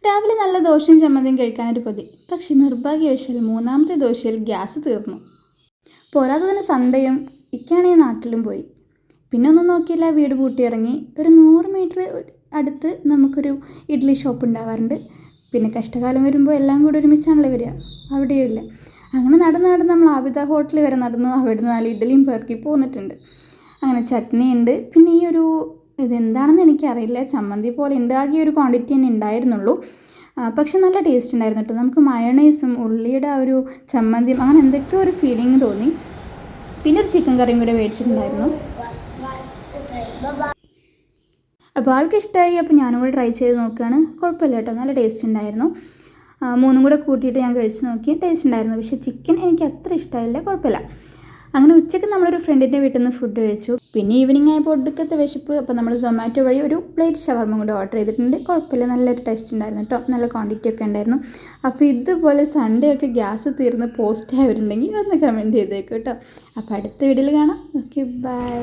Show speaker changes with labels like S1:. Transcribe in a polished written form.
S1: രാവിലെ നല്ല ദോശയും ചമ്മന്തിയും കഴിക്കാനൊരു കൊതി. പക്ഷെ നിർഭാഗ്യവശാൽ മൂന്നാമത്തെ ദോശയിൽ ഗ്യാസ് തീർന്നു. പോരാത്തതിന് സൺഡേയും ഇക്കാണെങ്കിൽ നാട്ടിലും പോയി. പിന്നെ ഒന്നും നോക്കിയില്ല, വീട് പൂട്ടിയിറങ്ങി. ഒരു 100 മീറ്റർ അടുത്ത് നമുക്കൊരു ഇഡ്ഡലി ഷോപ്പ് ഉണ്ടാവാറുണ്ട്. പിന്നെ കഷ്ടകാലം വരുമ്പോൾ എല്ലാം കൂടി ഒരുമിച്ചാണല്ലോ വരിക, അവിടെയും ഇല്ല. അങ്ങനെ നടന്ന് നമ്മൾ ആബിദ ഹോട്ടൽ വരെ നടന്നു. അവിടുന്ന് 4 ഇഡ്ഡലിയും പെറുക്കി പോന്നിട്ടുണ്ട്. അങ്ങനെ ചട്നി ഉണ്ട്. പിന്നെ ഈ ഒരു ഇതെന്താണെന്ന് എനിക്കറിയില്ല, ചമ്മന്തി പോലെ ഉണ്ട്. ആകെ ഒരു ക്വാണ്ടിറ്റി തന്നെ ഉണ്ടായിരുന്നുള്ളൂ. പക്ഷെ നല്ല ടേസ്റ്റ് ഉണ്ടായിരുന്നു കേട്ടോ. നമുക്ക് മയണൈസും ഉള്ളിയുടെ ആ ഒരു ചമ്മന്തിയും അങ്ങനെ എന്തൊക്കെയോ ഒരു ഫീലിംഗ് തോന്നി. പിന്നെ ഒരു ചിക്കൻ കറിയും കൂടെ മേടിച്ചിട്ടുണ്ടായിരുന്നു. അപ്പോൾ ആൾക്ക് ഇഷ്ടമായി. അപ്പോൾ ഞാനും കൂടെ ട്രൈ ചെയ്ത് നോക്കുകയാണ്. കുഴപ്പമില്ല കേട്ടോ, നല്ല ടേസ്റ്റ് ഉണ്ടായിരുന്നു. 3 കൂടെ കൂട്ടിയിട്ട് ഞാൻ കഴിച്ച് നോക്കി, ടേസ്റ്റ് ഉണ്ടായിരുന്നു. പക്ഷേ ചിക്കൻ എനിക്ക് അത്ര ഇഷ്ടമായില്ല, കുഴപ്പമില്ല. അങ്ങനെ ഉച്ചയ്ക്ക് നമ്മളൊരു ഫ്രണ്ടിൻ്റെ വീട്ടിൽ നിന്ന് ഫുഡ് കഴിച്ചു. പിന്നെ ഈവനിങ് ആയപ്പോൾ ഒടുക്കത്തെ വിശപ്പ്. അപ്പോൾ നമ്മൾ സൊമാറ്റോ വഴി ഒരു പ്ലേറ്റ് ഷവർമ കൂടെ ഓർഡർ ചെയ്തിട്ടുണ്ട്. കുഴപ്പമില്ല, നല്ലൊരു ടേസ്റ്റ് ഉണ്ടായിരുന്നു കേട്ടോ, നല്ല ക്വാണ്ടിറ്റി ഒക്കെ ഉണ്ടായിരുന്നു. അപ്പോൾ ഇതുപോലെ സൺഡേ ഒക്കെ ഗ്യാസ് തീർന്ന് പോസ്റ്റ് ആയവരുണ്ടെങ്കിൽ ഒന്ന് കമൻറ്റ് ചെയ്തേക്കും കേട്ടോ. അപ്പോൾ അടുത്ത വീഡിയോയിൽ കാണാം. Okay, by.